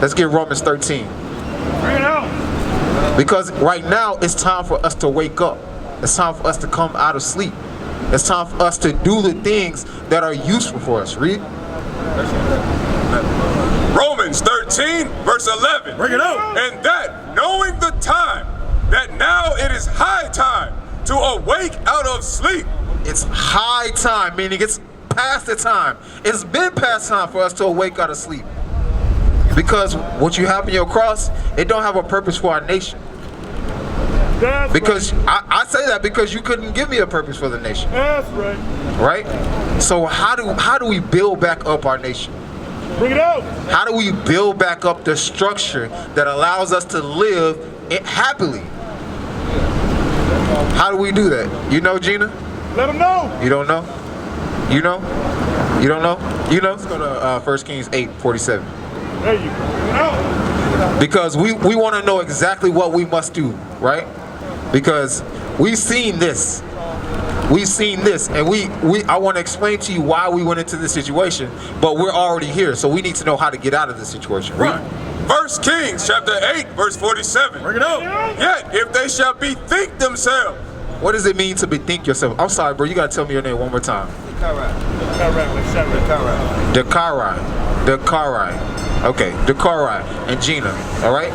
Let's get Romans 13. Bring it out. Because right now it's time for us to wake up. It's time for us to come out of sleep. It's time for us to do the things that are useful for us. Read. Romans 13, verse 11. Bring it out. And that, knowing the time, that now it is high time to awake out of sleep. It's high time, meaning it's past the time. It's been past time for us to awake out of sleep. Because what you have in your cross, it don't have a purpose for our nation. That's Because right. I say that because you couldn't give me a purpose for the nation. That's right. Right? So how do we build back up our nation? Bring it out. How do we build back up the structure that allows us to live happily? How do we do that? You know, Gina? Let them know. You don't know? You know? You don't know? You know? Let's go to 1 Kings 8:47. There you go. Bring it out. Because we want to know exactly what we must do, right? Because we've seen this. We've seen this, and I want to explain to you why we went into this situation, but we're already here, so we need to know how to get out of this situation. Right? 1 Kings chapter 8, verse 47. Bring it out. Yet, if they shall bethink themselves. What does it mean to bethink yourself? I'm sorry, bro. You got to tell me your name one more time. Dakarai. Okay, Dakarai and Gina. All right?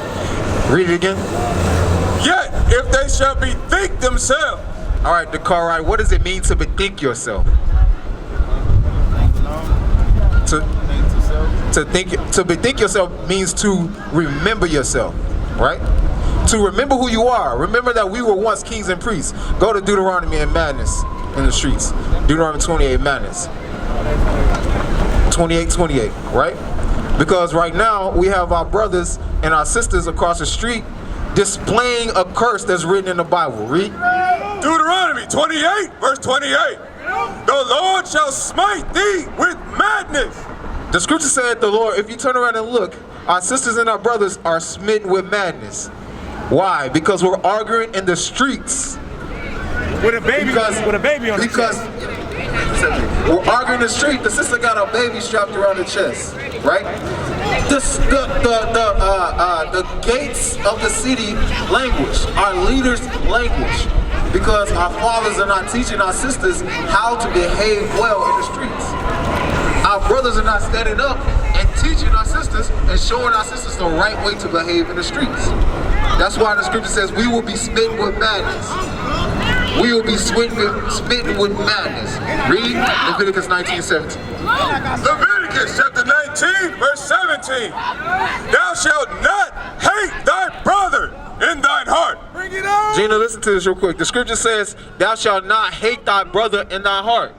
Read it again. Yet, if they shall bethink themselves. All right, Dakarai, what does it mean to bethink yourself? To bethink yourself means to remember yourself, right? To remember who you are. Remember that we were once kings and priests. Go to Deuteronomy and madness in the streets. Deuteronomy 28, madness. 28, right? Because right now we have our brothers and our sisters across the street displaying a curse that's written in the Bible. Read. Deuteronomy 28, verse 28. The Lord shall smite thee with madness. The scripture said the Lord, if you turn around and look, our sisters and our brothers are smitten with madness. Why? Because we're arguing in the streets. With a baby on the chest. We're arguing in the street. The sister got a baby strapped around her chest, right? The gates of the city languish, our leaders languish, because our fathers are not teaching our sisters how to behave well in the streets. Our brothers are not standing up and teaching our sisters and showing our sisters the right way to behave in the streets. That's why the scripture says we will be smitten with madness. We will be smitten with madness. Read Leviticus 19:17. Leviticus chapter 19, verse 17. Thou shalt not hate thy brother in thine heart. Bring it out. Gina, listen to this real quick. The scripture says, thou shalt not hate thy brother in thy heart.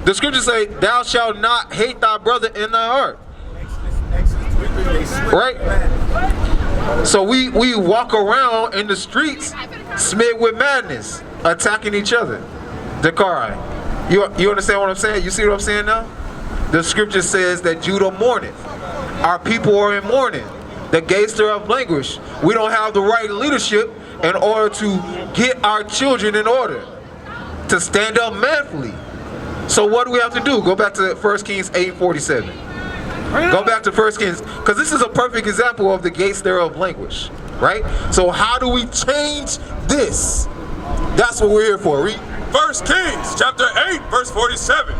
The scriptures say, thou shalt not hate thy brother in thy heart. Right? So we walk around in the streets smitten with madness, attacking each other. Dakarai. You understand what I'm saying? You see what I'm saying now? The scripture says that Judah mourneth. Our people are in mourning. The gates thereof languish. We don't have the right leadership in order to get our children in order, to stand up manfully. So what do we have to do? Go back to 1 Kings 8:47. Go back to 1 Kings, because this is a perfect example of the gates thereof languish, right? So how do we change this? That's what we're here for. Read. 1 Kings chapter 8, verse 47.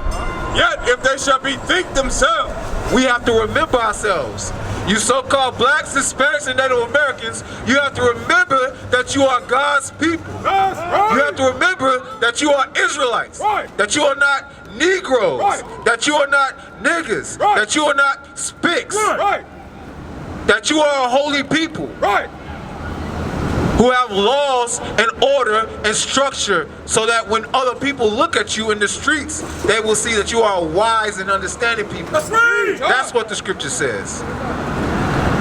Yet if they shall bethink themselves. We have to remember ourselves. You so-called blacks, Hispanics, and Native Americans, you have to remember that you are God's people. That's right. You have to remember that you are Israelites. Right. That you are not Negroes. Right. That you are not niggas. Right. That you are not spics. Right. That you are a holy people. Right. Who have laws and order and structure, so that when other people look at you in the streets, they will see that you are wise and understanding people. That's right. That's what the scripture says.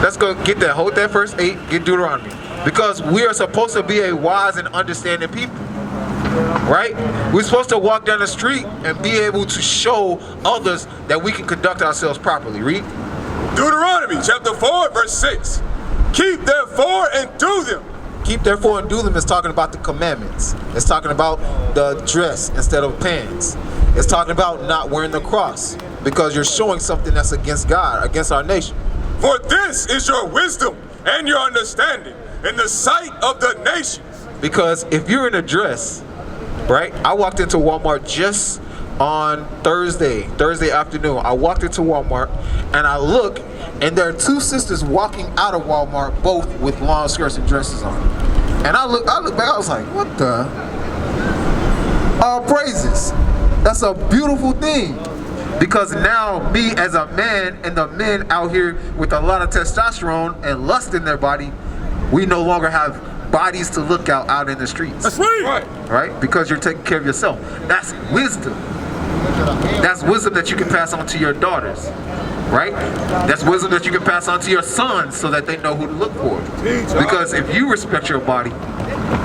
Let's go get that. Hold that verse 8. Get Deuteronomy. Because we are supposed to be a wise and understanding people. Right? We're supposed to walk down the street and be able to show others that we can conduct ourselves properly. Read. Deuteronomy chapter 4, verse 6. Keep therefore and do them. Keep therefore and do them is talking about the commandments. It's talking about the dress instead of pants. It's talking about not wearing the cross, because you're showing something that's against God, against our nation. For this is your wisdom and your understanding in the sight of the nations. Because if you're in a dress, right? I walked into Walmart just on Thursday afternoon. I walked into Walmart and I look, and there are two sisters walking out of Walmart, both with long skirts and dresses on. And I look back, I was like, what the? All praises. That's a beautiful thing. Because now me as a man and the men out here with a lot of testosterone and lust in their body, we no longer have bodies to look out in the streets. That's right. Right? Because you're taking care of yourself. That's wisdom. That's wisdom that you can pass on to your daughters. Right? That's wisdom that you can pass on to your sons so that they know who to look for. Because if you respect your body,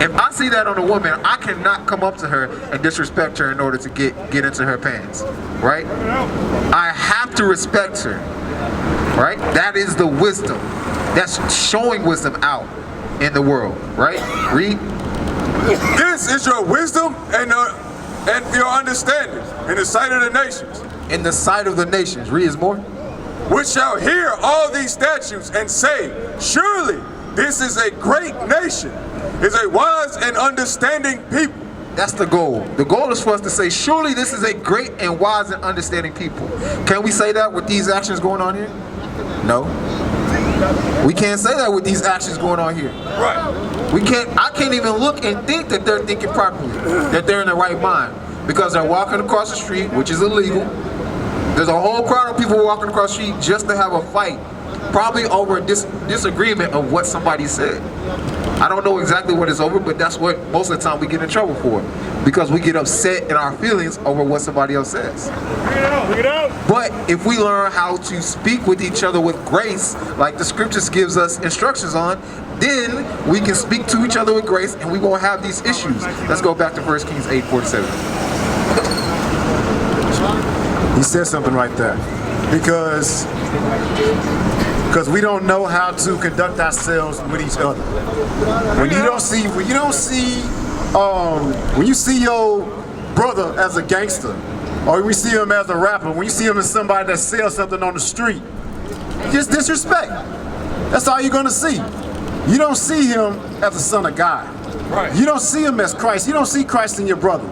if I see that on a woman, I cannot come up to her and disrespect her in order to get into her pants. Right? I have to respect her. Right? That is the wisdom. That's showing wisdom out in the world. Right? Read. This is your wisdom and your understanding in the sight of the nations. In the sight of the nations. Read is more. Which shall hear all these statutes and say, surely this is a great nation, is a wise and understanding people. That's the goal. The goal is for us to say, surely this is a great and wise and understanding people. Can we say that with these actions going on here? No. We can't say that with these actions going on here. Right. We can't. I can't even look and think that they're thinking properly, that they're in the right mind, because they're walking across the street, which is illegal. There's a whole crowd of people walking across the street just to have a fight, probably over a disagreement of what somebody said. I don't know exactly what it's over, but that's what most of the time we get in trouble for, because we get upset in our feelings over what somebody else says. Bring it out. But if we learn how to speak with each other with grace, like the scriptures gives us instructions on, then we can speak to each other with grace and we won't have these issues. Let's go back to 1 Kings 8:47. He said something right there. Because we don't know how to conduct ourselves with each other. When you see your brother as a gangster, or when you see him as a rapper, when you see him as somebody that sells something on the street, just disrespect. That's all you're gonna see. You don't see him as a son of God. Right. You don't see him as Christ. You don't see Christ in your brother.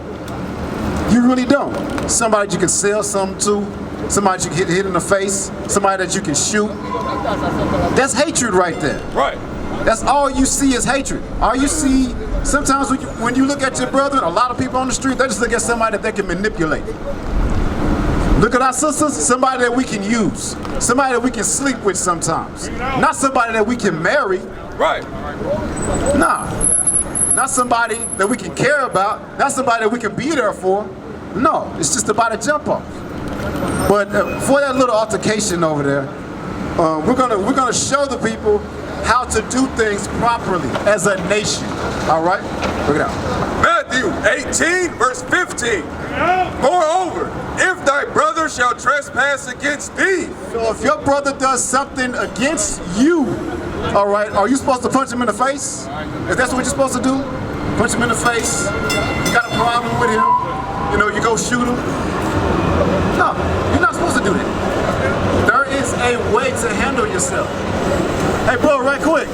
You really don't. Somebody you can sell something to, somebody you can hit in the face, somebody that you can shoot. That's hatred right there. Right. That's all you see is hatred. All you see, sometimes when you look at your brother, a lot of people on the street, they just look at somebody that they can manipulate. Look at our sisters, somebody that we can use. Somebody that we can sleep with sometimes. Not somebody that we can marry. Right. Nah. Not somebody that we can care about. Not somebody that we can be there for. No, it's just about a jump off. But for that little altercation over there, we're gonna show the people how to do things properly as a nation. All right, look it out. Matthew 18, verse 15. Moreover, if thy brother shall trespass against thee. So if your brother does something against you, all right, are you supposed to punch him in the face? If that's what you're supposed to do, punch him in the face. You got a problem with him, you know, you go shoot him. No, you're not supposed to do that. There is a way to handle yourself. Hey, bro, right quick.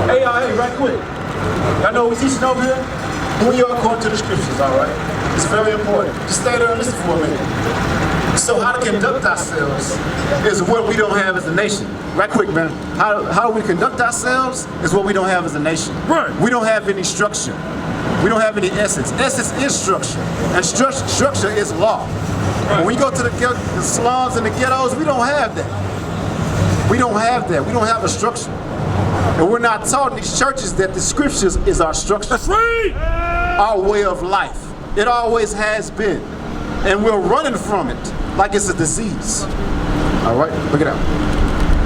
Hey, right quick. I know we're teaching over here. Who you are according to the scriptures, all right? It's very important. Just stay there and listen for a minute. So how to conduct ourselves is what we don't have as a nation. Right quick, man. How we conduct ourselves is what we don't have as a nation. Right. We don't have any structure. We don't have any essence. Essence is structure. And structure is law. Right. When we go to the slums and the ghettos, we don't have that. We don't have that. We don't have a structure. And we're not taught in these churches that the scriptures is our structure. That's right. Our way of life. It always has been. And we're running from it like it's a disease. All right, look it out.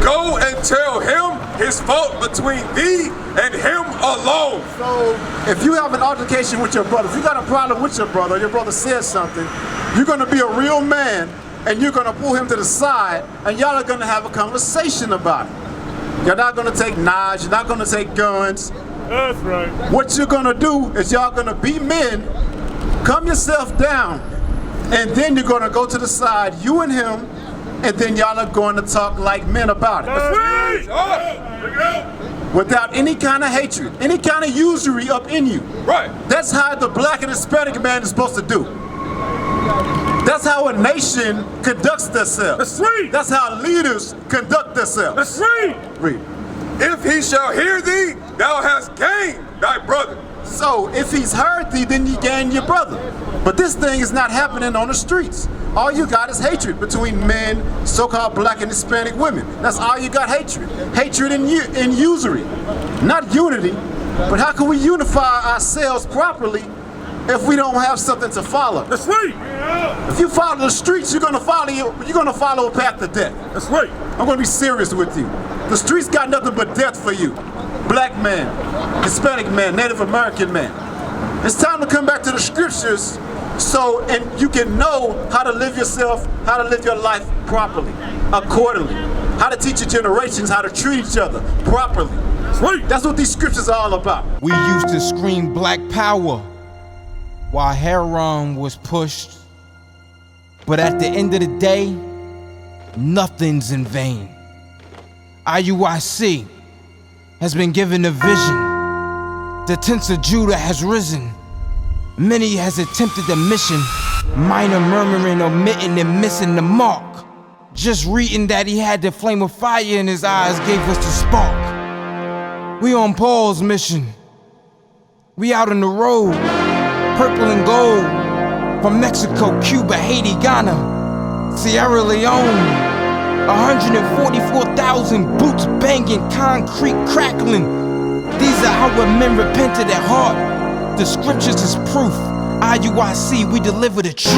Go and tell him his fault between thee and him alone. So if you have an altercation with your brother, if you got a problem with your brother says something, you're gonna be a real man and you're gonna pull him to the side and y'all are gonna have a conversation about it. You're not gonna take knives, you're not gonna take guns. That's right. What you're gonna do is y'all gonna be men, calm yourself down, and then you're gonna go to the side, you and him, and then y'all are going to talk like men about it. Bring it out. Without any kind of hatred, any kind of usury up in you. Right. That's how the black and Hispanic man is supposed to do. That's how a nation conducts themselves. That's right. That's how leaders conduct themselves. That's right. Read. If he shall hear thee, thou hast gained thy brother. So if he's heard thee, then you gain your brother. But this thing is not happening on the streets. All you got is hatred between men, so-called black and Hispanic women. That's all you got, hatred. Hatred and usury. Not unity, but how can we unify ourselves properly if we don't have something to follow? That's right. If you follow the streets, you're gonna follow a path to death. That's right. I'm gonna be serious with you. The streets got nothing but death for you. Black man, Hispanic man, Native American man. It's time to come back to the scriptures and you can know how to live yourself, how to live your life properly, accordingly. How to teach your generations how to treat each other properly. That's right. That's what these scriptures are all about. We used to scream black power while heroin was pushed. But at the end of the day, nothing's in vain. IUIC has been given a vision. The tents of Judah has risen. Many has attempted the mission, minor murmuring, omitting, and missing the mark. Just reading that he had the flame of fire in his eyes gave us the spark. We on Paul's mission. We out on the road, purple and gold, from Mexico, Cuba, Haiti, Ghana, Sierra Leone. 144,000 boots banging, concrete crackling. These are how men repented at heart. The scriptures is proof. IUIC, we deliver the truth.